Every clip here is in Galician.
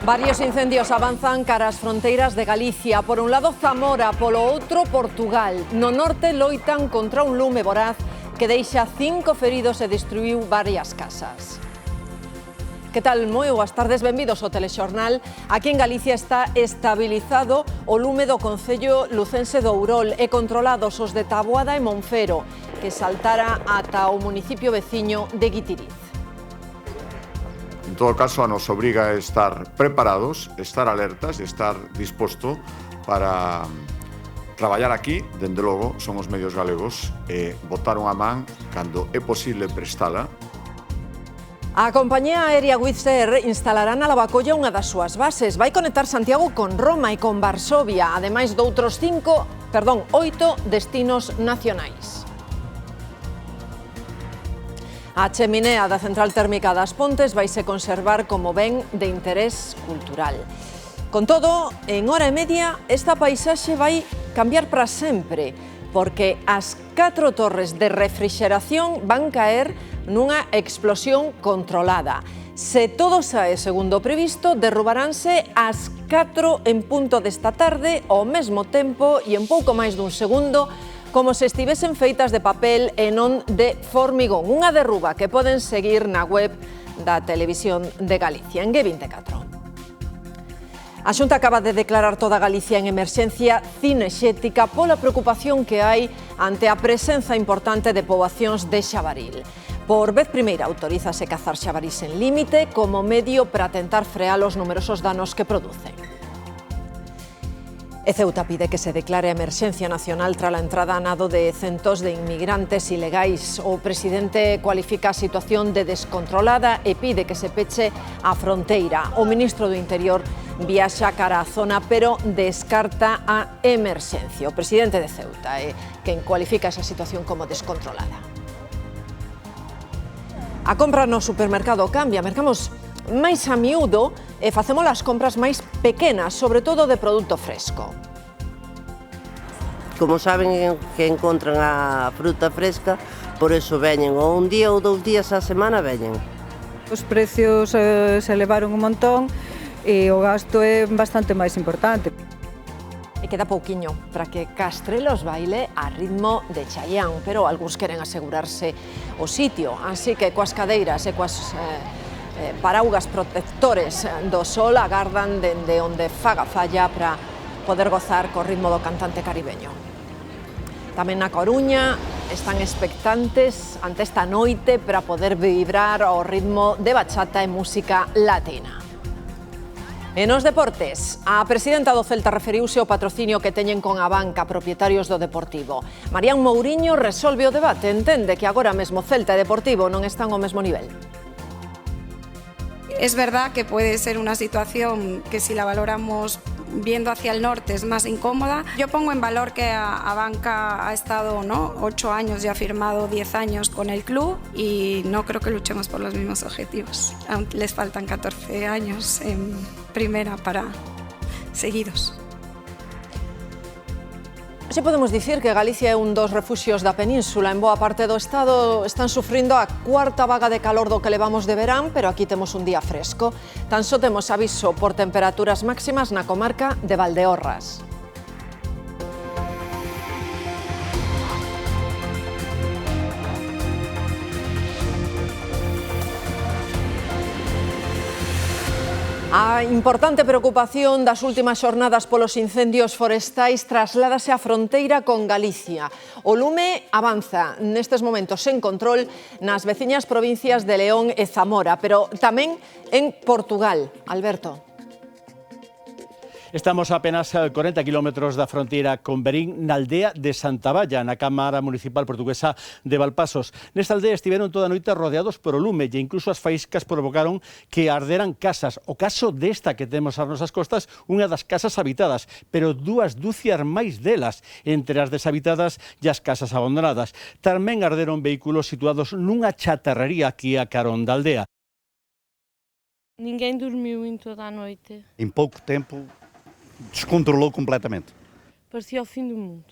Varios incendios avanzan cara ás fronteiras de Galicia. Por un lado Zamora, polo outro Portugal. No norte loitan contra un lume voraz que deixa 5 feridos e destruiu varias casas. Que tal? Moi boas tardes, benvidos ao Telexornal. Aquí en Galicia está estabilizado o lume do concello lucense de Ourol e controlados os de Taboada e Monfero, que saltara ata o municipio veciño de Guitiriz. En todo caso, a nos obriga a estar preparados, estar alertas e estar disposto para traballar aquí. Dende logo, son os medios galegos e botar unha man cando é posible prestala. A compañía aérea Wizz Air instalará na Lavacolla unha das súas bases. Vai conectar Santiago con Roma e con Varsovia, ademais doutros 8 destinos nacionais. A cheminea da central térmica das Pontes vaise conservar como ben de interés cultural. Con todo, en hora e media, esta paisaxe vai cambiar para sempre, porque as 4 torres de refrixeración van caer nunha explosión controlada. Se todo sae segundo o previsto, derrubaránse ás 4 en punto desta tarde, ao mesmo tempo e en pouco máis dun segundo, como se estivesen feitas de papel e non de formigón. Unha derruba que poden seguir na web da Televisión de Galicia, en G24. A Xunta acaba de declarar toda Galicia en emerxencia cinexética pola preocupación que hai ante a presenza importante de poboacións de xabaril. Por vez primeira autorízase cazar xabarís en límite como medio para tentar frear os numerosos danos que producen. E Ceuta pide que se declare a emerxencia nacional tras a entrada a nado de centos de inmigrantes ilegais. O presidente cualifica a situación de descontrolada e pide que se peche a fronteira. O ministro do Interior viaxa cara á zona, pero descarta a emerxencia. O presidente de Ceuta é quen cualifica esa situación como descontrolada. A compra no supermercado cambia, mercamos máis a miúdo e facemos as compras máis pequenas, sobre todo de produto fresco. Como saben que encontran a fruta fresca, por eso veñen ou un día ou 2 días á semana veñen. Os precios se elevaron un montón e o gasto é bastante máis importante. E queda pouquiño para que Castrelos baile a ritmo de Chayanne, pero algúns queren asegurarse o sitio, así que coas cadeiras e coas paraugas protectores do sol agardan dende onde faga falla para poder gozar co ritmo do cantante caribeño. Tamén na Coruña están expectantes ante esta noite para poder vibrar ao ritmo de bachata e música latina. E nos deportes, a presidenta do Celta referiuse ao patrocinio que teñen con a banca propietarios do Deportivo. Marián Mouriño resolve o debate, entende que agora mesmo Celta e Deportivo non están ao mesmo nivel. Es verdad que puede ser una situación que si la valoramos viendo hacia el norte es más incómoda. Yo pongo en valor que a Banca ha estado 8 años y ha firmado 10 años con el club y no creo que luchemos por los mismos objetivos. Aún les faltan 14 años en primera para seguidos. Xe podemos dicir que Galicia é un dos refuxios da península. En boa parte do estado están sufrindo a 4ª vaga de calor do que levamos de verán, pero aquí temos un día fresco. Tan só temos aviso por temperaturas máximas na comarca de Valdeorras. A importante preocupación das últimas xornadas polos incendios forestais trasládase á fronteira con Galicia. O lume avanza nestes momentos sen control nas veciñas provincias de León e Zamora, pero tamén en Portugal. Alberto. Estamos a apenas 40 kilómetros da fronteira con Verín, na aldea de Santa Valla, na Cámara Municipal Portuguesa de Valpasos. Nesta aldea estiveron toda a noite rodeados por o lume e incluso as faíscas provocaron que arderan casas. O caso desta que temos ás nosas costas, unha das casas habitadas, pero 2 dúcias máis delas, entre as deshabitadas e as casas abandonadas. Tamén arderon vehículos situados nunha chatarrería aquí a carón da aldea. Ninguém dormiu em toda a noite. Em pouco tempo descontrolou completamente. Parecia o fim do mundo.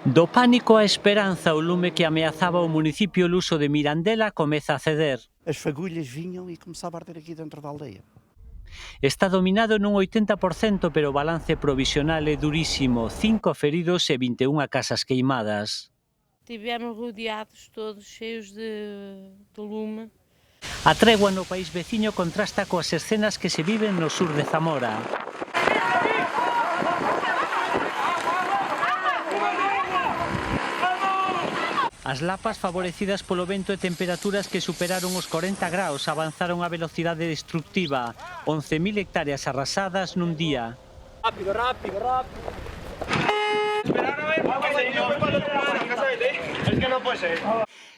Do pánico á esperanza, o lume que ameazaba o municipio luso de Mirandela comeza a ceder. As fagulhas vinham e começava a arder aqui dentro da aldeia. Está dominado nun 80%, pero o balance provisional é durísimo. 5 feridos e 21 casas queimadas. Estivemos rodeados todos, cheios de lume. A tregua no país veciño contrasta coas escenas que se viven no sur de Zamora. As lapas, favorecidas polo vento e temperaturas que superaron os 40 graus, avanzaron a velocidade destructiva. 11.000 hectáreas arrasadas nun día. Rápido. Es que no puede ser.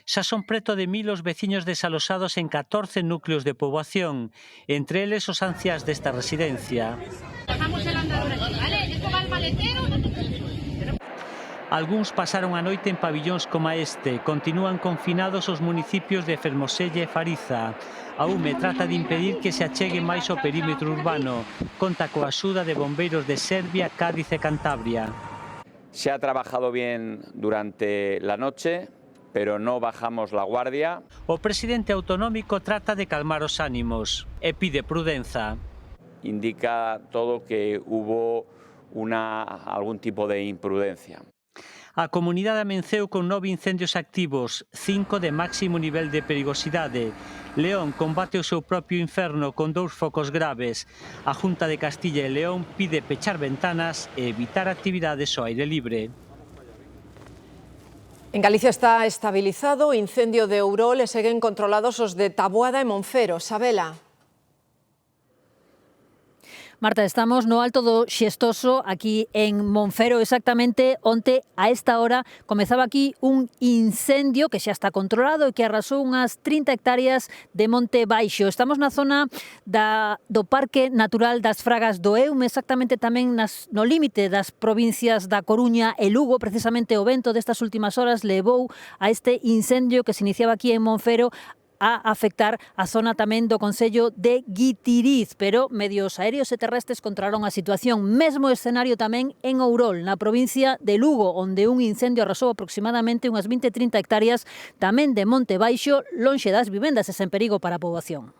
Xa son preto de 1.000 os veciños desalosados en 14 núcleos de poboación, entre eles os anciás desta residencia. Bajamos el andador aquí, ¿vale? Esto va al maletero. Algúns pasaron a noite en pabillóns como este. Continúan confinados os municipios de Fermoselle e Fariza. A UME trata de impedir que se achegue máis ao perímetro urbano. Conta coa axuda de bombeiros de Serbia, Cádiz e Cantabria. Se ha trabajado bien durante la noche, pero no bajamos la guardia. O presidente autonómico trata de calmar os ánimos e pide prudenza. Indica todo que hubo algún tipo de imprudencia. A comunidade amenceu con 9 incendios activos, 5 de máximo nivel de perigosidade. León combate o seu propio inferno con 2 focos graves. A Junta de Castilla e León pide pechar ventanas e evitar actividades ao aire libre. En Galicia está estabilizado o incendio de Ourol e seguen controlados os de Taboada e Monfero. Sabela. Marta, estamos no alto do Xestoso, aquí en Monfero, exactamente onte a esta hora comezaba aquí un incendio que xa está controlado e que arrasou unhas 30 hectáreas de Monte Baixo. Estamos na zona do Parque Natural das Fragas do Eume, exactamente tamén no límite das provincias da Coruña e Lugo. Precisamente o vento destas últimas horas levou a este incendio que se iniciaba aquí en Monfero a afectar a zona tamén do concello de Guitiriz, pero medios aéreos e terrestres controlaron a situación. Mesmo escenario tamén en Ourol, na provincia de Lugo, onde un incendio arrasou aproximadamente unhas 20-30 hectáreas tamén de Monte Baixo, lonxe das vivendas e sen perigo para a poboación.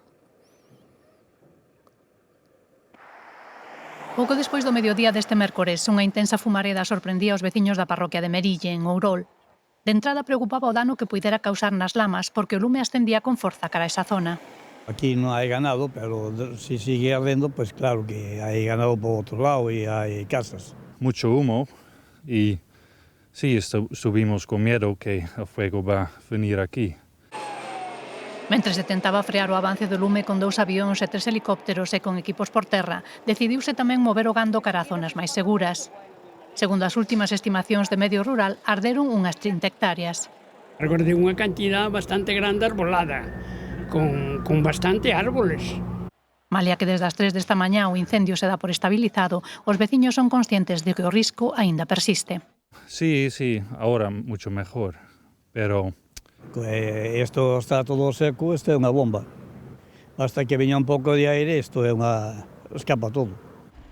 Pouco despois do mediodía deste mércores, unha intensa fumareda sorprendía os veciños da parroquia de Merille, en Ourol. De entrada preocupaba o dano que puidera causar nas lamas, porque o lume ascendía con forza cara a esa zona. Aquí non hai ganado, pero se sigue ardendo, pues claro que hai ganado por outro lado e hai casas. Mucho humo y sí, estuvimos con miedo que el fuego va a venir aquí. Mentres se tentaba frear o avance do lume con 2 avións e 3 helicópteros e con equipos por terra, decidiuse tamén mover o gando cara a zonas máis seguras. Segundo as últimas estimacións de Medio Rural, arderon unhas 30 hectáreas. Recordei unha cantidad bastante grande arbolada, con bastante árboles. Malia que desde as 3 desta mañá o incendio se dá por estabilizado, os veciños son conscientes de que o risco aínda persiste. Sí, ahora mucho mejor, pero... Isto está todo seco, isto é unha bomba. Hasta que veña un pouco de aire, isto é unha... escapa todo.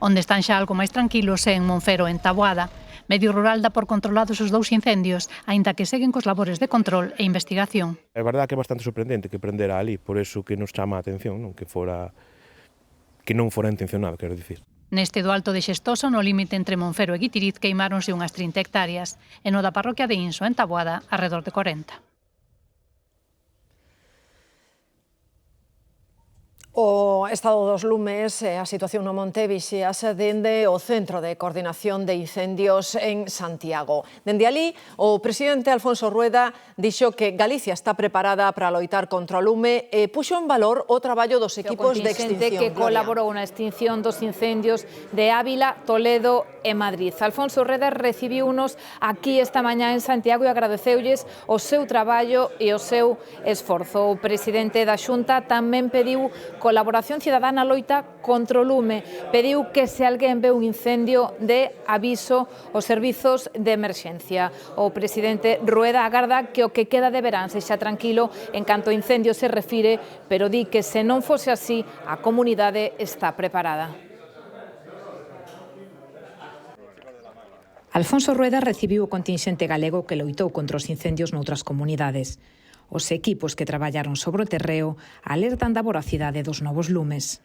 Onde están xa algo máis tranquilos é en Monfero, en Taboada. Medio Rural dá por controlados os 2 incendios, aínda que seguen cos labores de control e investigación. É verdade que é bastante sorprendente que prendera ali, por eso que nos chama a atención, non? Que non fora intencionado, quero dicir. Neste do Alto de Xestoso, no límite entre Monfero e Guitiriz, queimáronse unhas 30 hectáreas, e no da parroquia de Inso, en Taboada, arredor de 40. O estado dos lumes e a situación no monte vixiase dende o Centro de Coordinación de Incendios en Santiago. Dende ali, o presidente Alfonso Rueda dixo que Galicia está preparada para loitar contra o lume e puxo en valor o traballo dos equipos de extinción. Que colaborou na extinción dos incendios de Ávila, Toledo e Madrid. Alfonso Rueda recibiunos aquí esta mañá en Santiago e agradeceulles o seu traballo e o seu esforzo. O presidente da Xunta tamén pediu colaboración cidadana loita contra o lume. Pediu que se alguén ve un incendio de aviso os servizos de emerxencia. O presidente Rueda agarda que o que queda de verán sexa tranquilo en canto ao incendio se refire, pero di que se non fose así, a comunidade está preparada. Alfonso Rueda recibiu o contingente galego que loitou contra os incendios noutras comunidades. Os equipos que traballaron sobre o terreo alertan da voracidade dos novos lumes.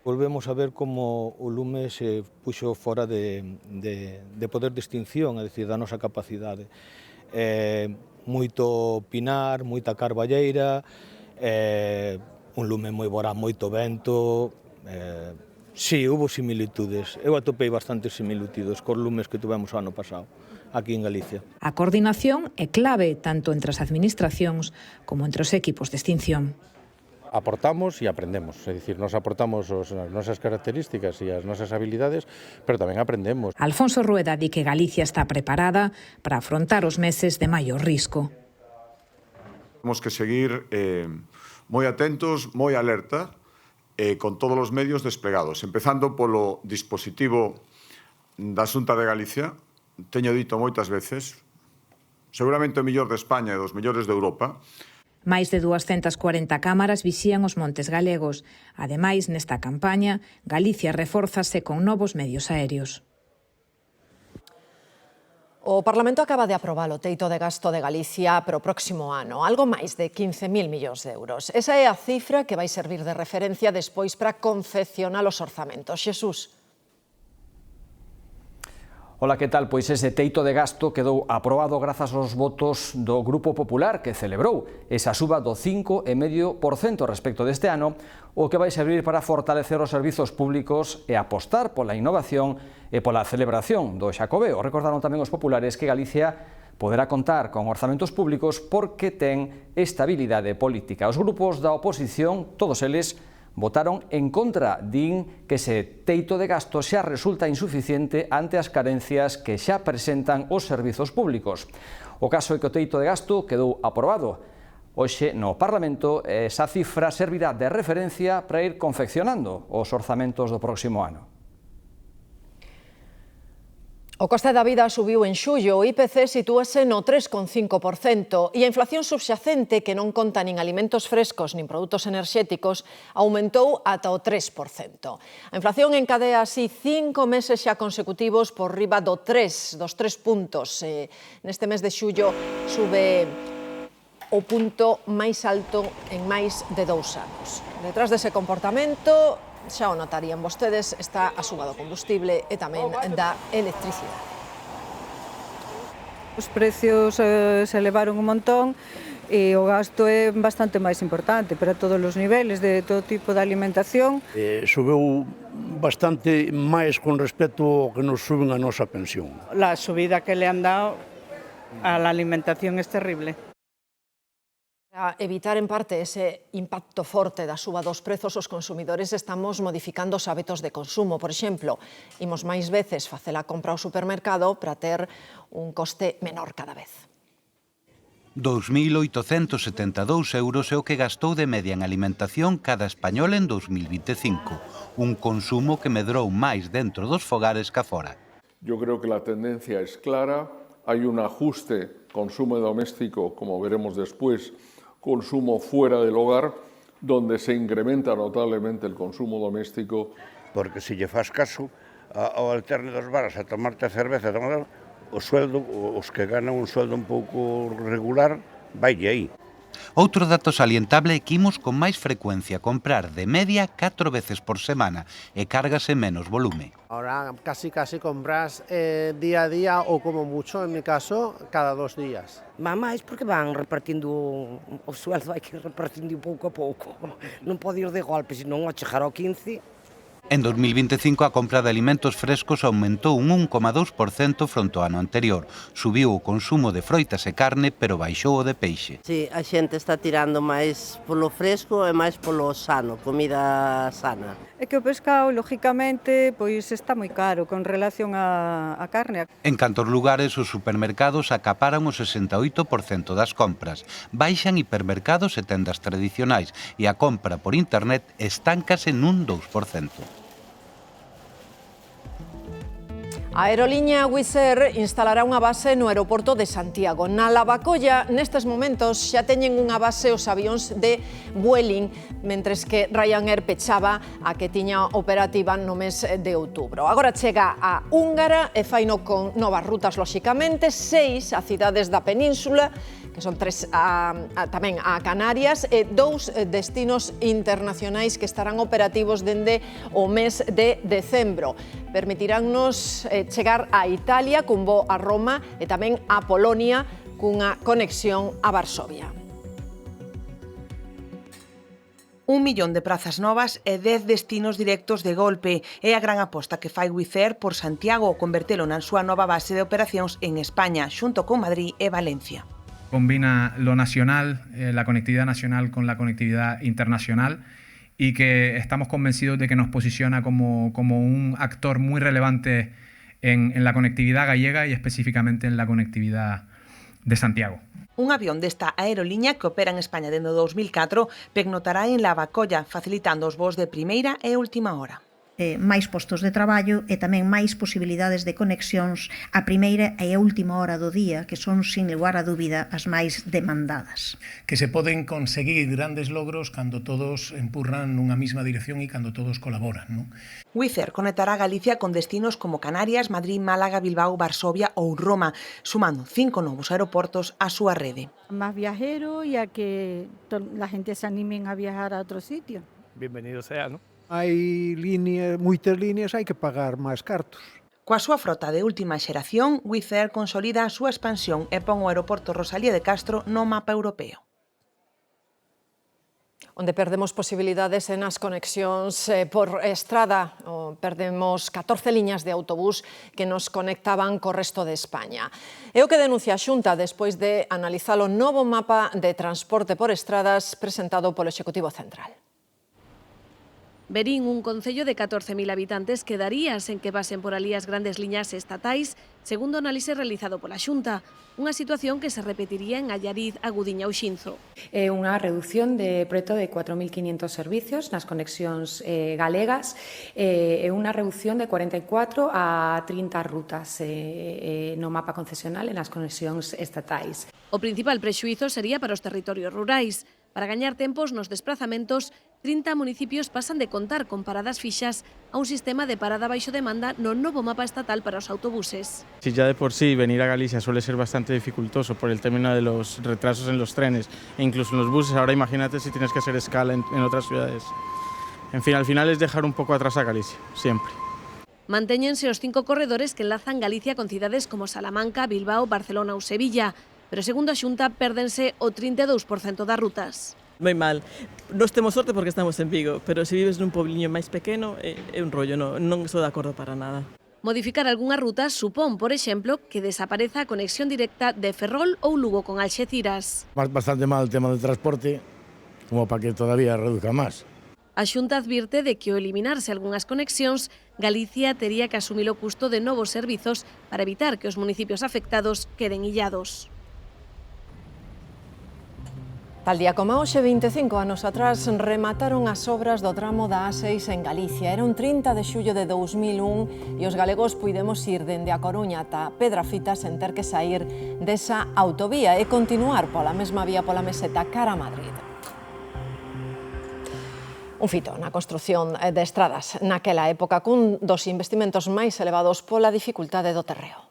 Volvemos a ver como o lume se puxo fora de poder de extinción, é dicir, da nosa capacidade. Moito pinar, moita carballeira, un lume moi voraz, moito vento. Sí, houve similitudes. Eu atopei bastantes similitudes cos lumes que tuvemos o ano pasado aquí en Galicia. A coordinación é clave tanto entre as administracións como entre os equipos de extinción. Aportamos e aprendemos, é dicir, nos aportamos as nosas características e as nosas habilidades, pero tamén aprendemos. Alfonso Rueda di que Galicia está preparada para afrontar os meses de maior risco. Temos que seguir moi atentos, moi alerta, con todos os medios desplegados, empezando polo dispositivo da Xunta de Galicia. Teño dito moitas veces, seguramente o mellor de España e dos mellores de Europa. Máis de 240 cámaras vixían os montes galegos. Ademais, nesta campaña, Galicia refórzase con novos medios aéreos. O Parlamento acaba de aprobar o teito de gasto de Galicia para o próximo ano, algo máis de 15.000 millóns de euros. Esa é a cifra que vai servir de referencia despois para confeccionar os orzamentos. Xesús. Ola, que tal? Pois ese teito de gasto quedou aprobado grazas aos votos do Grupo Popular, que celebrou esa suba do 5,5% respecto deste ano, o que vai servir para fortalecer os servizos públicos e apostar pola innovación e pola celebración do Xacobeo. Recordaron tamén os populares que Galicia poderá contar con orzamentos públicos porque ten estabilidade política. Os grupos da oposición, todos eles, votaron en contra, din que ese teito de gasto xa resulta insuficiente ante as carencias que xa presentan os servizos públicos. O caso é que o teito de gasto quedou aprobado hoxe no Parlamento. Esa cifra servirá de referencia para ir confeccionando os orzamentos do próximo ano. O coste da vida subiu en xullo, o IPC sitúase no 3,5% e a inflación subxacente, que non conta nin alimentos frescos nin produtos enerxéticos, aumentou ata o 3%. A inflación encadea así 5 meses xa consecutivos por riba dos 3 puntos. Neste mes de xullo sube o punto máis alto en máis de 2 anos. Detrás dese comportamento, xa o notarían vostedes, está a suba do combustible e tamén da electricidade. Os precios se elevaron un montón e o gasto é bastante máis importante para todos os niveles de todo tipo de alimentación. Subeu bastante máis con respecto ao que nos suben a nosa pensión. La subida que le han dado a la alimentación es terrible. Para evitar en parte ese impacto forte da suba dos prezos, os consumidores estamos modificando os hábitos de consumo. Por exemplo, imos máis veces facer a compra ao supermercado para ter un coste menor cada vez. 2.872 euros é o que gastou de media en alimentación cada español en 2025. Un consumo que medrou máis dentro dos fogares que afora. Yo creo que la tendencia es clara. Hay un ajuste consumo doméstico, como veremos después, consumo fuera del hogar, donde se incrementa notablemente el consumo doméstico. Porque se lle faz caso ao alterne dos bares a tomarte a cerveza, o sueldo, os que ganan un sueldo un pouco regular, vaille aí. Outro dato salientable é que imos con máis frecuencia comprar de media 4 veces por semana e cárgase menos volume. Ahora casi compras día a día ou como mucho, en mi caso, cada 2 días. Van máis porque van repartindo o sueldo, hai que ir repartindo pouco a pouco. Non pode ir de golpe, senón ao chegar ao 15. En 2025 a compra de alimentos frescos aumentou un 1,2% fronte ao ano anterior. Subiu o consumo de froitas e carne, pero baixou o de peixe. Sí, a xente está tirando máis polo fresco e máis polo sano, comida sana. É que o pescado, lógicamente, pois está moi caro con relación á carne. En cantos lugares, os supermercados acaparan o 68% das compras. Baixan hipermercados e tendas tradicionais e a compra por internet estáncase nun 2%. A aeroliña Wizz Air instalará unha base no aeroporto de Santiago. Na Lavacolla, nestes momentos, xa teñen unha base os avións de Vueling, mentres que Ryanair pechaba a que tiña operativa no mes de outubro. Agora chega a Húngara e faino con novas rutas, lóxicamente, 6 a cidades da península, que son 3 tamén a Canarias, e 2 destinos internacionais que estarán operativos dende o mes de decembro. Permitiránnos chegar a Italia cun voo a Roma e tamén a Polonia cunha conexión a Varsovia. 1 millón de prazas novas e 10 destinos directos de golpe. É a gran aposta que fai Wizz Air por Santiago ao convertelo na súa nova base de operacións en España, xunto con Madrid e Valencia. Combina lo nacional, la conectividad nacional con la conectividad internacional y que estamos convencidos de que nos posiciona como un actor muy relevante en la conectividad gallega y específicamente en la conectividad de Santiago. Un avión desta aeroliña que opera en España dende 2004 pernoctará en Lavacolla, facilitando os voos de primeira e última hora. Máis postos de traballo e tamén máis posibilidades de conexións a primeira e a última hora do día, que son, sin lugar a dúbida, as máis demandadas. Que se poden conseguir grandes logros cando todos empurran nunha mesma dirección e cando todos colaboran, non? Wizz Air conectará Galicia con destinos como Canarias, Madrid, Málaga, Bilbao, Varsovia ou Roma, sumando 5 novos aeroportos á súa rede. Más viajeros y a que la gente se animen a viajar a otro sitio. Bienvenido sea, ¿no? Hai moitas líneas, hai que pagar máis cartos. Coa súa frota de última xeración, Wizz Air consolida a súa expansión e pon o aeroporto Rosalía de Castro no mapa europeo. Onde perdemos posibilidades en as conexións por estrada, perdemos 14 liñas de autobús que nos conectaban co resto de España. É o que denuncia a Xunta despois de analizar o novo mapa de transporte por estradas presentado polo Executivo Central. Verín, un concello de 14.000 habitantes, quedaría sen que pasen por alí as grandes liñas estatais, segundo análise realizado pola Xunta, unha situación que se repetiría en Allariz, Agudiña ou Xinzo. É unha reducción de preto de 4.500 servicios nas conexións galegas e unha reducción de 44 a 30 rutas no mapa concesional e nas conexións estatais. O principal prexuízo sería para os territorios rurais. Para gañar tempos nos desplazamentos, 30 municipios pasan de contar con paradas fixas a un sistema de parada baixo demanda no novo mapa estatal para os autobuses. Si ya de por sí venir a Galicia suele ser bastante dificultoso por el término de los retrasos en los trenes e incluso en los buses, ahora imagínate si tienes que hacer escala en otras ciudades. En fin, al final es dejar un poco atrás a Galicia, siempre. Mantéñense os 5 corredores que enlazan Galicia con cidades como Salamanca, Bilbao, Barcelona ou Sevilla, pero segundo a Xunta pérdense o 32% das rutas. Moi mal. Nos temos sorte porque estamos en Vigo, pero se vives nun pobliño máis pequeno é un rollo, non estou de acordo para nada. Modificar algunhas rutas supón, por exemplo, que desapareza a conexión directa de Ferrol ou Lugo con Alxeciras. Bastante mal o tema do transporte, como para que todavía reduzca máis. A Xunta advirte de que ao eliminarse algunhas conexións, Galicia tería que asumir o custo de novos servizos para evitar que os municipios afectados queden illados. Tal día como hoxe, 25 anos atrás, remataron as obras do tramo da A6 en Galicia. Era un 30 de xullo de 2001 e os galegos puidemos ir dende a Coruña ata Pedrafita sen ter que sair desa autovía e continuar pola mesma vía pola meseta cara a Madrid. Un fito na construción de estradas naquela época cun dos investimentos máis elevados pola dificultade do terreo.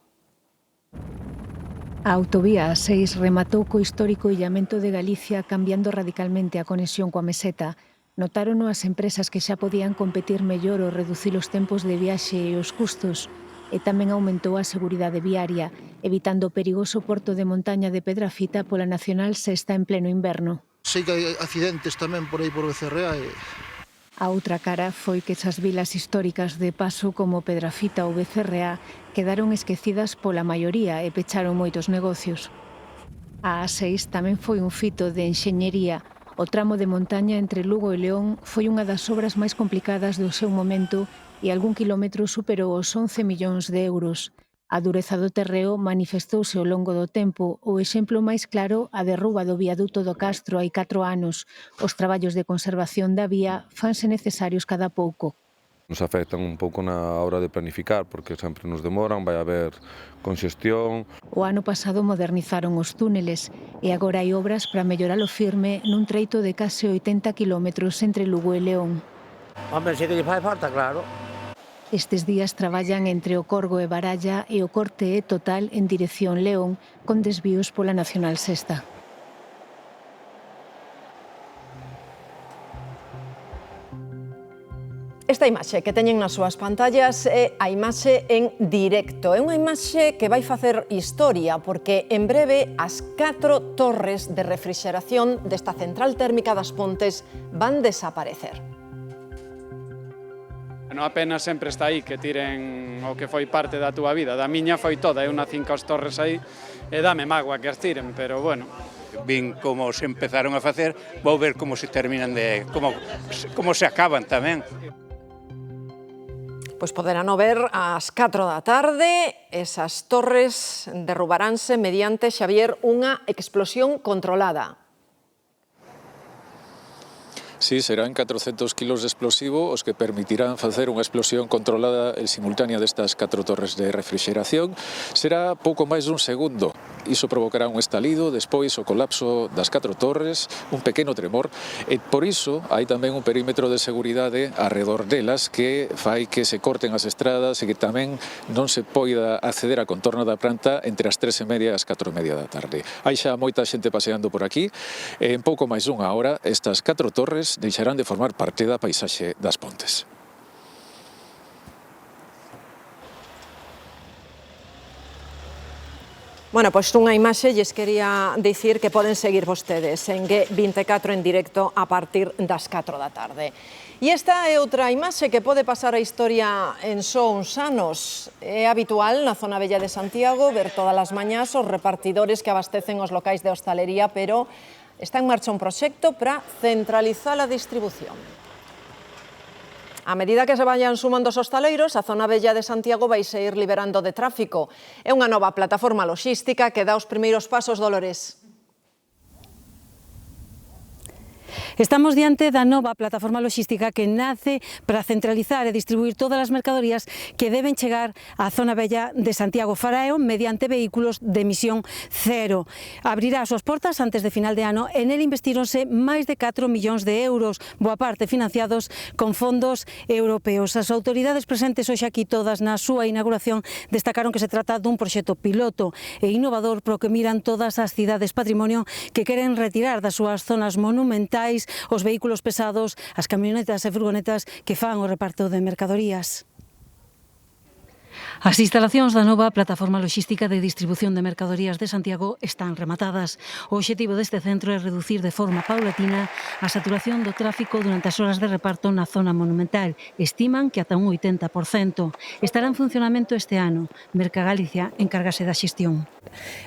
A autovía A6 rematou co histórico illamento de Galicia cambiando radicalmente a conexión coa meseta. Notárono as empresas que xa podían competir mellor ou reducir os tempos de viaxe e os custos, e tamén aumentou a seguridade viaria, evitando o perigoso porto de montaña de Pedrafita pola Nacional se está en pleno inverno. Sei que hai accidentes tamén por aí por Becerrea e... A outra cara foi que esas vilas históricas de paso como Pedrafita ou Becerrea quedaron esquecidas pola maioría e pecharon moitos negocios. A A6 tamén foi un fito de enxeñería. O tramo de montaña entre Lugo e León foi unha das obras máis complicadas do seu momento e algún quilómetro superou os 11 millóns de euros. A dureza do terreo manifestouse ao longo do tempo. O exemplo máis claro, a derruba do viaduto do Castro hai 4 anos. Os traballos de conservación da vía fanse necesarios cada pouco. Nos afectan un pouco na hora de planificar, porque sempre nos demoran, vai haber conxestión. O ano pasado modernizaron os túneles e agora hai obras para mellorar o firme nun treito de case 80 kilómetros entre Lugo e León. Hombre, si que lle fai falta, claro. Estes días traballan entre o Corgo e Baralla e o corte é total en dirección León, con desvíos pola Nacional Sexta. Esta imaxe que teñen nas súas pantallas é a imaxe en directo. É unha imaxe que vai facer historia porque en breve as 4 torres de refrixeración desta central térmica das Pontes van desaparecer. Non apenas sempre está aí que tiren o que foi parte da túa vida. Da miña foi toda, eu nací as torres aí e dame mágoa que as tiren, pero bueno. Vin como se empezaron a facer, vou ver como se terminan como se acaban tamén. Pois poderán ver ás 4 da tarde, esas torres derrubaranse mediante, Xavier, unha explosión controlada. Sí, serán 400 kilos de explosivo os que permitirán facer unha explosión controlada e simultánea destas 4 torres de refrixeración. Será pouco máis dun segundo. Iso provocará un estalido, despois o colapso das 4 torres, un pequeno tremor, e por iso hai tamén un perímetro de seguridade arredor delas que fai que se corten as estradas e que tamén non se poida acceder á contorna da planta entre as 3:30 e as 4:30 da tarde. Hai xa moita xente paseando por aquí e en pouco máis dunha hora estas 4 torres deixarán de formar parte da paisaxe das Pontes. Bueno, pois unha imaxe lles quería dicir que poden seguir vostedes en G24 en directo a partir das 4 da tarde. E esta é outra imaxe que pode pasar a historia en só uns anos. É habitual na zona vella de Santiago ver todas as mañás os repartidores que abastecen os locais de hostalería, pero está en marcha un proxecto para centralizar a distribución. A medida que se vayan sumando os hostaleiros, a zona vella de Santiago vai se ir liberando de tráfico. É unha nova plataforma loxística que dá os primeiros pasos, Dolores. Estamos diante da nova plataforma loxística que nace para centralizar e distribuir todas as mercadorías que deben chegar á zona vella de Santiago. Faraeo mediante vehículos de emisión cero. Abrirá as súas portas antes de final de ano e nel investíronse máis de 4 millóns de euros, boa parte financiados con fondos europeos. As autoridades presentes hoxe aquí todas na súa inauguración destacaron que se trata dun proxecto piloto e innovador pro que miran todas as cidades patrimonio que queren retirar das súas zonas monumentais os vehículos pesados, as camionetas e furgonetas que fan o reparto de mercadorías. As instalacións da nova plataforma loxística de distribución de mercadorías de Santiago están rematadas. O obxectivo deste centro é reducir de forma paulatina a saturación do tráfico durante as horas de reparto na zona monumental. Estiman que ata un 80%. Estará en funcionamento este ano. Mercagalicia encárgase da xestión.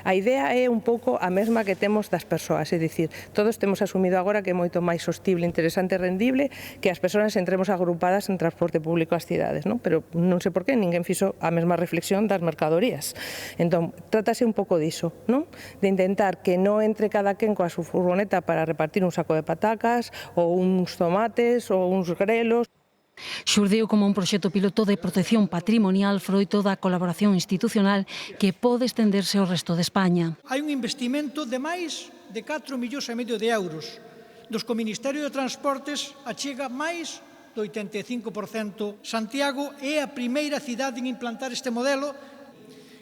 A idea é un pouco a mesma que temos das persoas, é dicir, todos temos asumido agora que é moito máis sostible, interesante e rendible que as persoas entremos agrupadas en transporte público ás cidades, non? Pero non sei por qué ninguén fixo a mesma reflexión das mercadorías. Entón, trátase un pouco diso, non? De intentar que non entre cada quen coa súa furgoneta para repartir un saco de patacas ou uns tomates ou uns grelos. Xurdiu como un proxecto piloto de protección patrimonial froito da colaboración institucional que pode estenderse ao resto de España. Hai un investimento de máis de 4,5 millóns de euros, dos que o Ministerio de Transportes achega máis do 85%. Santiago é a primeira cidade en implantar este modelo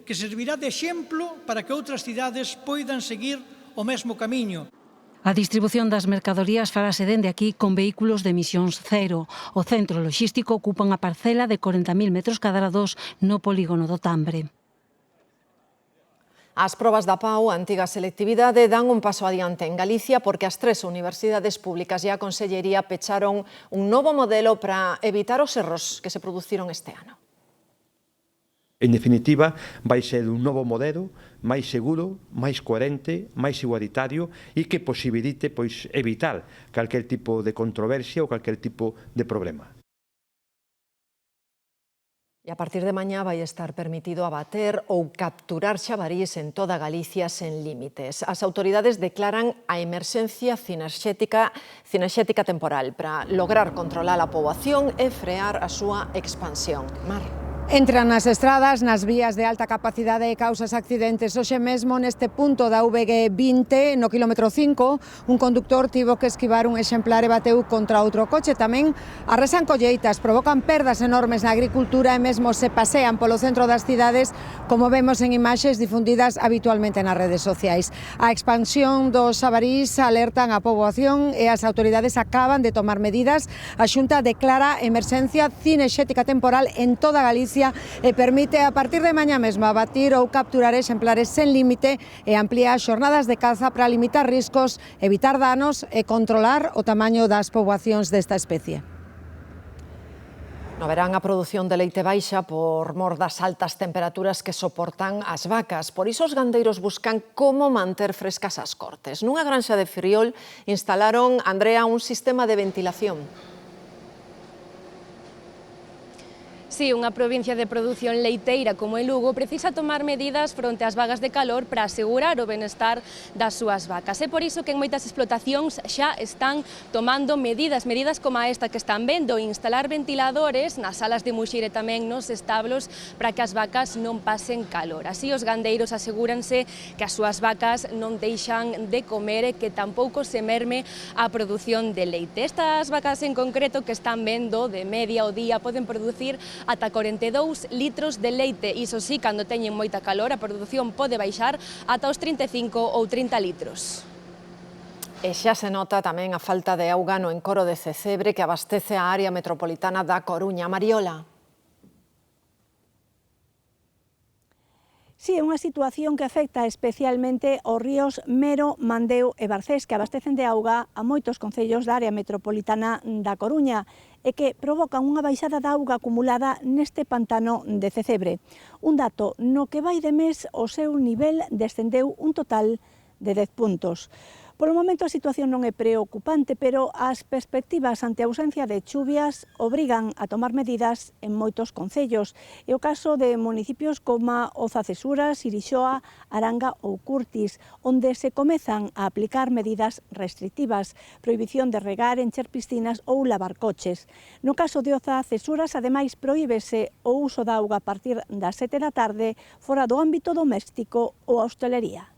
que servirá de exemplo para que outras cidades poidan seguir o mesmo camiño. A distribución das mercadorías farase dende aquí con vehículos de emisións cero. O centro loxístico ocupa unha parcela de 40.000 metros cadrados no polígono do Tambre. As probas da PAU, a antiga selectividade, dan un paso adiante en Galicia porque as 3 universidades públicas e a Consellería pecharon un novo modelo para evitar os erros que se produciron este ano. En definitiva, vai ser un novo modelo máis seguro, máis coherente, máis igualitario e que posibilite evitar calquer tipo de controversia ou calquer tipo de problema. E a partir de mañá vai estar permitido abater ou capturar xabarís en toda Galicia sen límites. As autoridades declaran a emerxencia cinexética temporal para lograr controlar a poboación e frear a súa expansión. Mar. Entran nas estradas, nas vías de alta capacidade e causas accidentes. Hoxe mesmo neste punto da VG20, no quilómetro 5, un conductor tivo que esquivar un exemplar e bateu contra outro coche. Tamén arrasan colleitas, provocan perdas enormes na agricultura e mesmo se pasean polo centro das cidades, como vemos en imaxes difundidas habitualmente nas redes sociais. A expansión dos xabarís alertan a poboación e as autoridades acaban de tomar medidas. A Xunta declara emerxencia cinexética temporal en toda Galicia e permite a partir de mañá mesmo abatir ou capturar exemplares sen límite e amplía as xornadas de caza para limitar riscos, evitar danos e controlar o tamaño das poboacións desta especie. No verán a produción de leite baixa por mor das altas temperaturas que soportan as vacas. Por iso os gandeiros buscan como manter frescas as cortes. Nunha granxa de Friol instalaron, Andrea, un sistema de ventilación. Si unha provincia de produción leiteira como é Lugo precisa tomar medidas fronte ás vagas de calor para asegurar o benestar das súas vacas. É por iso que en moitas explotacións xa están tomando medidas como esta que están vendo, instalar ventiladores nas salas de muxir e tamén nos establos para que as vacas non pasen calor. Así os gandeiros asegúranse que as súas vacas non deixan de comer e que tampouco se merme a produción de leite. Estas vacas en concreto que están vendo de media ao día poden producir ata 42 litros de leite. Iso sí, cando teñen moita calor, a produción pode baixar ata os 35 ou 30 litros. E xa se nota tamén a falta de auga no encoro de Cecebre que abastece a área metropolitana da Coruña. Mariola. Sí, é unha situación que afecta especialmente aos ríos Mero, Mandeo e Barcés, que abastecen de auga a moitos concellos da área metropolitana da Coruña e que provocan unha baixada de auga acumulada neste pantano de Cecebre. Un dato no que vai de mes o seu nivel descendeu un total de 10 puntos. Polo momento a situación non é preocupante, pero as perspectivas ante a ausencia de chuvias obrigan a tomar medidas en moitos concellos. É o caso de municipios como Oza Cesuras, Irixoa, Aranga ou Curtis, onde se comezan a aplicar medidas restrictivas, prohibición de regar, encher piscinas ou lavar coches. No caso de Oza Cesuras, ademais, prohíbese o uso da auga a partir das 7 da tarde fora do ámbito doméstico ou a hostelería.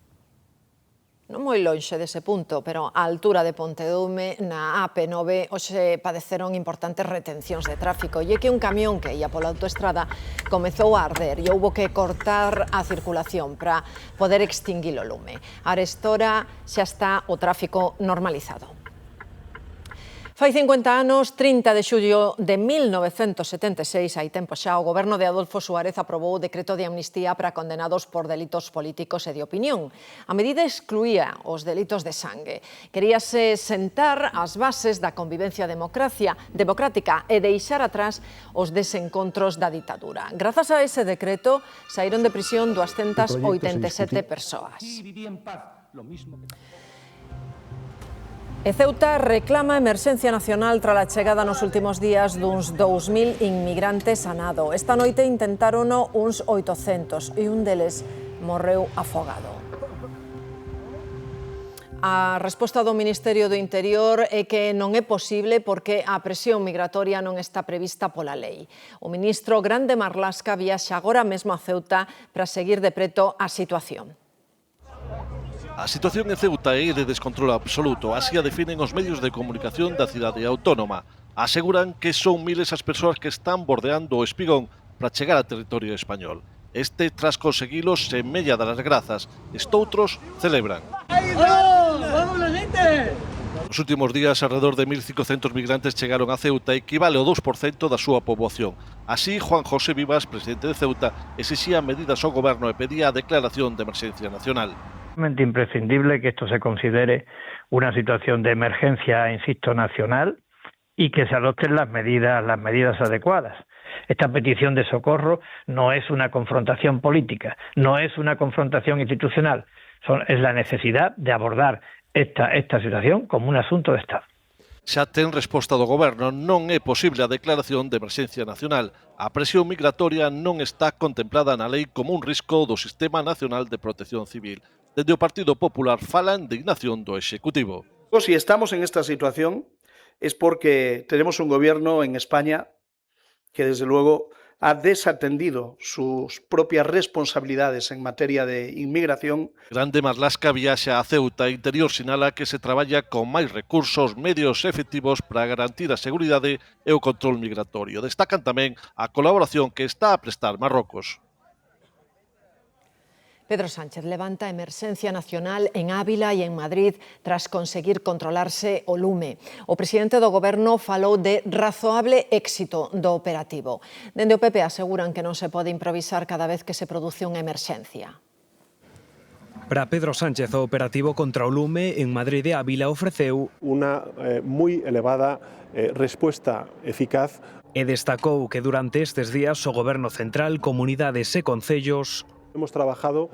Non moi lonxe dese punto, pero á altura de Pontedoume, na AP9, hoxe padeceron importantes retencións de tráfico. E é que un camión que ia pola autoestrada comezou a arder e houbo que cortar a circulación para poder extinguir o lume. Arestora xa está o tráfico normalizado. Fai 50 anos, 30 de xullo de 1976, hai tempo xa, o goberno de Adolfo Suárez aprobou o decreto de amnistía para condenados por delitos políticos e de opinión. A medida excluía os delitos de sangue. Queríase sentar as bases da convivencia democrática e deixar atrás os desencontros da ditadura. Grazas a ese decreto, saíron de prisión 287 persoas. E Ceuta reclama emerxencia nacional tras a chegada nos últimos días duns 2.000 inmigrantes a nado. Esta noite intentárono uns 800 e un deles morreu afogado. A resposta do Ministerio do Interior é que non é posible porque a presión migratoria non está prevista pola lei. O ministro Grande Marlasca viaxa agora mesmo a Ceuta para seguir de preto a situación. A situación en Ceuta é de descontrol absoluto, así a definen os medios de comunicación da cidade autónoma. Aseguran que son miles as persoas que están bordeando o espigón para chegar a territorio español. Este tras conseguilos en Mella das Grazas, estoutros celebran. ¡Vamos la gente! Nos últimos días, alrededor de 1.500 migrantes chegaron a Ceuta, equivale ao 2% da súa poboación. Así, Juan José Vivas, presidente de Ceuta, exixía medidas ao goberno e pedía a declaración de emerxencia nacional. Es imprescindible que esto se considere una situación de emergencia, insisto, nacional y que se adopten las medidas adecuadas. Esta petición de socorro no es una confrontación política, no es una confrontación institucional, es la necesidad de abordar esta situación como un asunto de Estado. xa ten resposta do Goberno, non é posible a declaración de emerxencia nacional. A presión migratoria non está contemplada na lei como un risco do Sistema Nacional de Protección Civil. Desde o Partido Popular falan de indignación do Executivo. Si estamos en esta situación es porque tenemos un gobierno en España que desde luego ha desatendido sus propias responsabilidades en materia de inmigración. Grande Marlaska viaxa a Ceuta. Interior sinala que se traballa con máis recursos, medios efectivos para garantir a seguridade e o control migratorio. Destacan tamén a colaboración que está a prestar Marrocos. Pedro Sánchez levanta emerxencia nacional en Ávila e en Madrid tras conseguir controlarse o lume. O presidente do Goberno falou de razoable éxito do operativo. Dende o PP aseguran que non se pode improvisar cada vez que se produce unha emerxencia. Para Pedro Sánchez, o operativo contra o lume en Madrid e Ávila ofreceu unha moi elevada resposta eficaz. E destacou que durante estes días o Goberno Central, comunidades e concellos hemos trabajado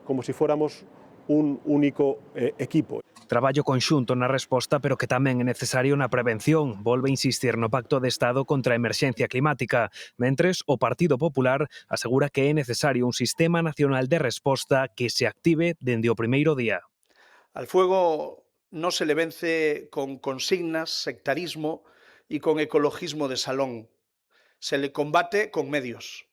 como si fuéramos un único equipo. Traballo conxunto na resposta, pero que tamén é necesario na prevención. Volve a insistir no Pacto de Estado contra a emerxencia climática. Mentres, o Partido Popular asegura que é necesario un sistema nacional de resposta que se active dende o primeiro día. Al fuego no se le vence con consignas, sectarismo y con ecologismo de salón. Se le combate con medios,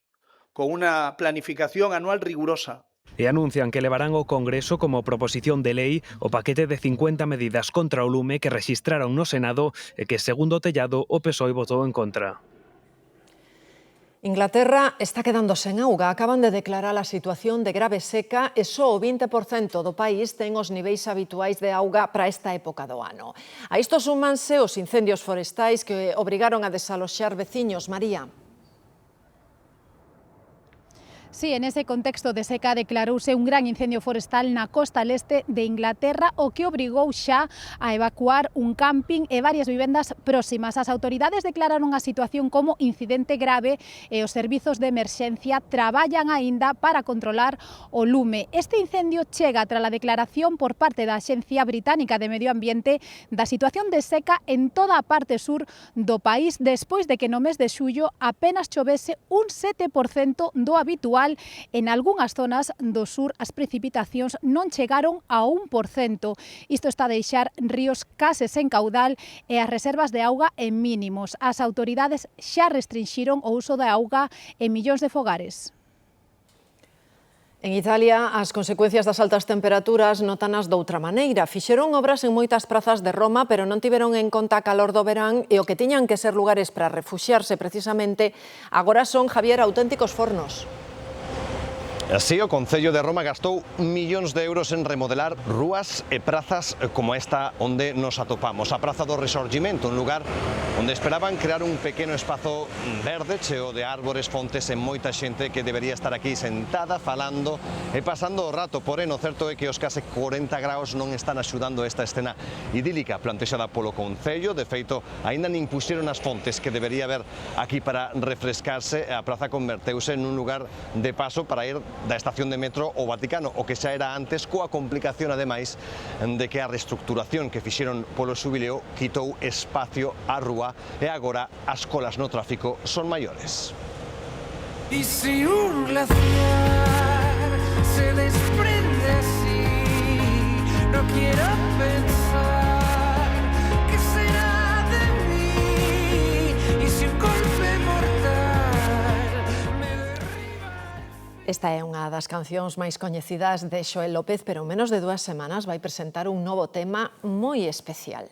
con una planificación anual rigurosa. E anuncian que levarán ao Congreso como proposición de lei o paquete de 50 medidas contra o lume que rexistraron no Senado e que, segundo Tellado, o PSOE votou en contra. Inglaterra está quedando sen auga. Acaban de declarar a situación de grave seca e só o 20% do país ten os niveis habituais de auga para esta época do ano. A isto súmanse os incendios forestais que obrigaron a desaloxar veciños. María. Sí, en ese contexto de seca declarouse un gran incendio forestal na costa leste de Inglaterra, o que obrigou xa a evacuar un camping e varias vivendas próximas. As autoridades declararon a situación como incidente grave e os servizos de emerxencia traballan aínda para controlar o lume. Este incendio chega tras a declaración por parte da Axencia Británica de Medio Ambiente da situación de seca en toda a parte sur do país, despois de que no mes de xullo apenas chovese un 7% do habitual. En algunhas zonas do sur as precipitacións non chegaron a 1%. Isto está a deixar ríos case sen caudal e as reservas de auga en mínimos. As autoridades xa restrinxiron o uso da auga en millóns de fogares. En Italia, as consecuencias das altas temperaturas notanas doutra maneira. Fixeron obras en moitas prazas de Roma, pero non tiveron en conta a calor do verán e o que tiñan que ser lugares para refuxiarse precisamente agora son, Javier, auténticos fornos. Así, o Concello de Roma gastou millóns de euros en remodelar rúas e prazas como esta onde nos atopamos. A Praza do Resorgimento, un lugar onde esperaban crear un pequeno espazo verde cheo de árbores, fontes e moita xente que debería estar aquí sentada, falando e pasando o rato. Porén, o certo é que os case 40 graus non están axudando esta escena idílica plantexada polo Concello. De feito, aínda nin puxeron as fontes que debería haber aquí para refrescarse. A praza converteuse nun lugar de paso para ir da estación de metro ao Vaticano, o que xa era antes, coa complicación, ademais, de que a reestructuración que fixeron polo xubileo quitou espacio á rúa e agora as colas no tráfico son maiores. Y si un glaciar se desprende así, no quiero pensar que será de mí, y si un golpe mortal. Esta é unha das cancións máis coñecidas de Xoel López, pero en menos de 2 semanas vai presentar un novo tema moi especial.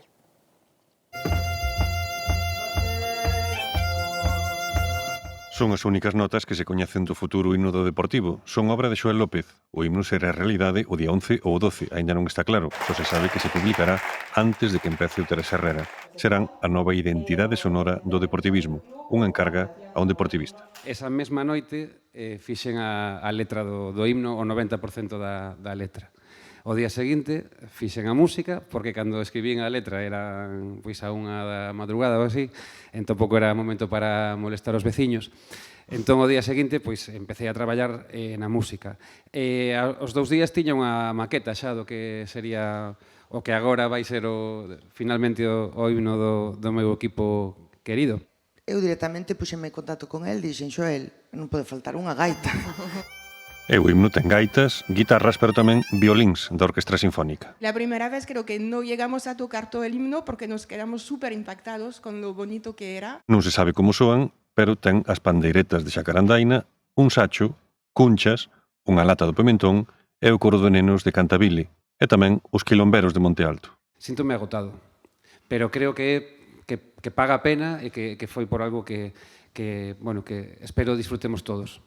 Son as únicas notas que se coñecen do futuro himno do Deportivo. Son obra de Xoel López. O himno será realidade o día 11 ou 12, aínda non está claro. Só se sabe que se publicará antes de que empece o Teresa Herrera. Serán a nova identidade sonora do deportivismo, unha encarga a un deportivista. Esa mesma noite fixen a letra do himno, o 90% da letra. O día seguinte fixen a música, porque cando escribín a letra era pois a unha da madrugada ou así, entón pouco era momento para molestar os veciños. Entón, o día seguinte, pois, empecé a traballar na música. Aos 2 días tiña unha maqueta xa do que sería o que agora vai ser finalmente o himno do meu equipo querido. Eu directamente puxeme en contacto con el e dixen, Xoel, non pode faltar unha gaita. E o himno ten gaitas, guitarras, pero tamén violíns da Orquestra Sinfónica. La primera vez creo que no llegamos a tocar todo el himno porque nos quedamos súper impactados con lo bonito que era. Non se sabe como soan, pero ten as pandeiretas de Xacarandaina, un sacho, cunchas, unha lata do Pimentón e o coro de nenos de Cantabile, e tamén os quilomberos de Monte Alto. Síntome agotado, pero creo que paga a pena e que foi por algo que espero disfrutemos todos.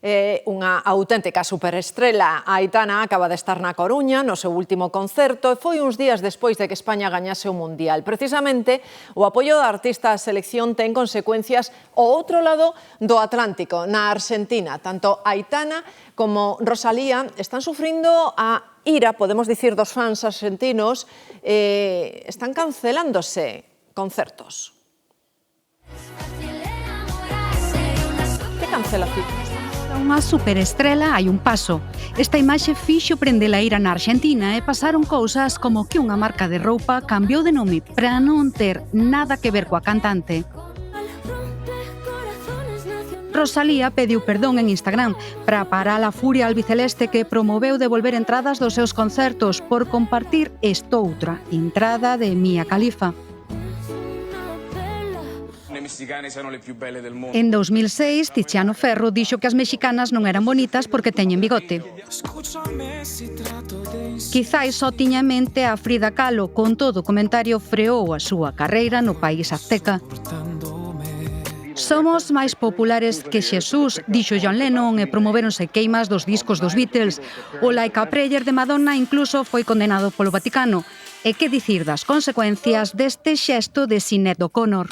É unha auténtica superestrela. Aitana acaba de estar na Coruña no seu último concerto e foi uns días despois de que España gañase o Mundial. Precisamente, o apoio da artista á selección ten consecuencias ao outro lado do Atlántico, na Argentina. Tanto Aitana como Rosalía están sufrindo a ira, podemos dicir, dos fans argentinos, están cancelándose concertos. Que cancelación? Unha superestrela hai un paso. Esta imaxe fixo prender a ira na Argentina e pasaron cousas como que unha marca de roupa cambiou de nome para non ter nada que ver coa cantante. Rosalía pediu perdón en Instagram para parar a furia albiceleste que promoveu devolver entradas dos seus concertos por compartir estoutra entrada de Mia Khalifa. En 2006, Tiziano Ferro dixo que as mexicanas non eran bonitas porque teñen bigote. Quizais só tiña en mente a Frida Kahlo, con todo o comentario freou a súa carreira no país azteca. Somos máis populares que Xesús, dixo John Lennon e promovéronse queimas dos discos dos Beatles. O Like a Prayer de Madonna incluso foi condenado polo Vaticano. E que dicir das consecuencias deste xesto de Sinéad O'Connor?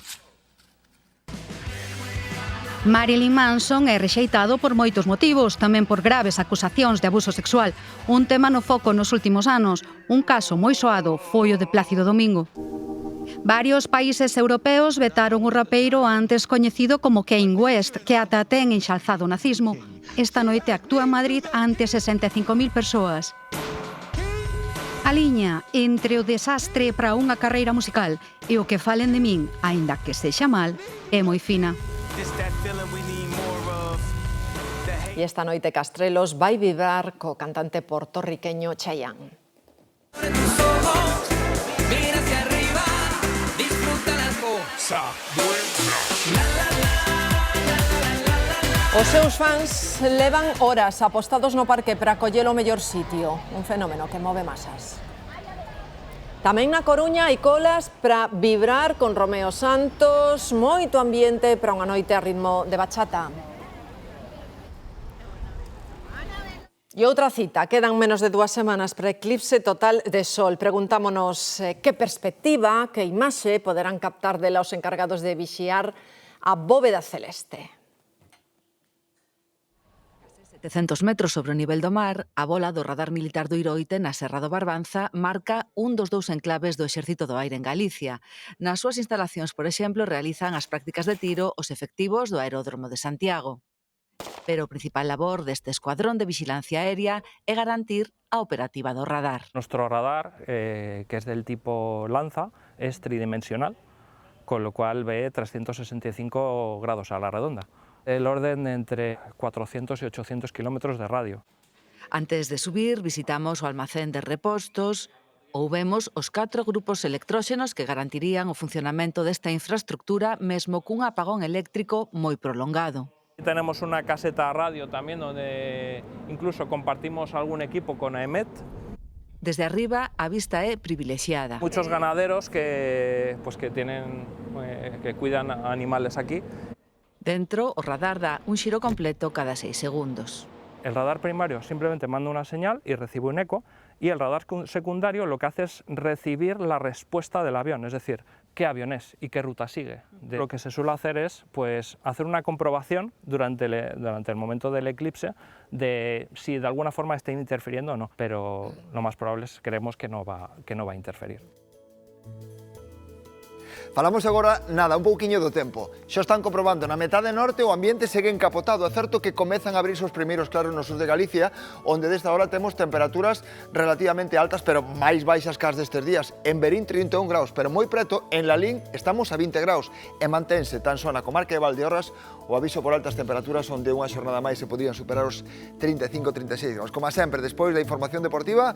Marilyn Manson é rexeitado por moitos motivos, tamén por graves acusacións de abuso sexual. Un tema no foco nos últimos anos. Un caso moi soado foi o de Plácido Domingo. Varios países europeos vetaron o rapeiro antes coñecido como Kanye West, que ata ten enxalzado o nazismo. Esta noite actúa en Madrid ante 65.000 persoas. A liña entre o desastre para unha carreira musical e o que falen de min, aínda que sexa mal, é moi fina. E esta noite Castrelos vai vibrar co cantante portorriqueño Chayanne. Os seus fans levan horas apostados no parque para coller o mellor sitio, un fenómeno que move masas. Tamén na Coruña hai colas para vibrar con Romeo Santos, moito ambiente para unha noite a ritmo de bachata. E outra cita, quedan menos de 2 semanas para eclipse total de sol. Preguntámonos que perspectiva, que imaxe poderán captar dela os encargados de vixiar a bóveda celeste. 700 metros sobre o nivel do mar, a bola do radar militar do Iroite na Serra do Barbanza marca un dos 2 enclaves do Exército do Aire en Galicia. Nas súas instalacións, por exemplo, realizan as prácticas de tiro os efectivos do Aeródromo de Santiago. Pero o principal labor deste escuadrón de vigilancia aérea é garantir a operativa do radar. Nuestro radar, que es del tipo Lanza, es tridimensional, con lo cual ve 365 grados a la redonda. El orden de entre 400 y 800 kilómetros de radio. Antes de subir, visitamos o almacén de repostos ou vemos os 4 grupos electróxenos que garantirían o funcionamento desta infraestructura mesmo cun apagón eléctrico moi prolongado. Tenemos una caseta radio también donde incluso compartimos algún equipo con AEMET. Desde arriba a vista é privilexiada. Muchos ganaderos que cuidan animales aquí. Dentro, o radar dá un xiro completo cada 6 segundos. El radar primario simplemente manda una señal y recibe un eco, y el radar secundario lo que hace es recibir la respuesta del avión, es decir, qué avión es y qué ruta sigue. Lo que se suele hacer es hacer una comprobación durante el momento del eclipse de si de alguna forma está interfiriendo o no, pero lo más probable es creemos que no va a interferir. Falamos agora, nada, un pouquiño do tempo. Xa están comprobando, na metade norte o ambiente segue encapotado. É certo que comezan a abrirse os primeiros claros no sur de Galicia, onde desta hora temos temperaturas relativamente altas, pero máis baixas que as destes días. En Verín 31 graus, pero moi preto, en Lalín estamos a 20 graus. E mantense tan só na comarca de Valdeorras o aviso por altas temperaturas, onde unha xornada máis se podían superar os 35-36 graus. Como sempre, despois da información deportiva,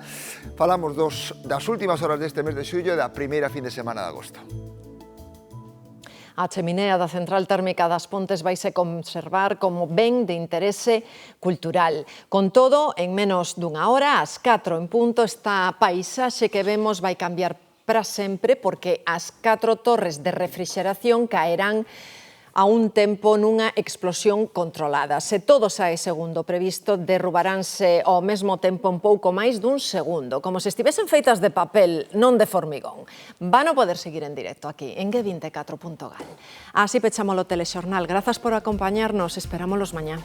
falamos das últimas horas deste mes de xullo e da primeira fin de semana de agosto. A cheminea da central térmica das Pontes vaise conservar como ben de interese cultural. Con todo, en menos dunha hora, ás 4 en punto, esta paisaxe que vemos vai cambiar para sempre porque as 4 torres de refrixeración caerán a un tempo nunha explosión controlada. Se todo sae segundo previsto, derrubaránse ao mesmo tempo un pouco máis dun segundo, como se estivesen feitas de papel, non de formigón. Van a poder seguir en directo aquí, en G24.gal. Así pechamos o telexornal. Grazas por acompañarnos, esperámolos mañá.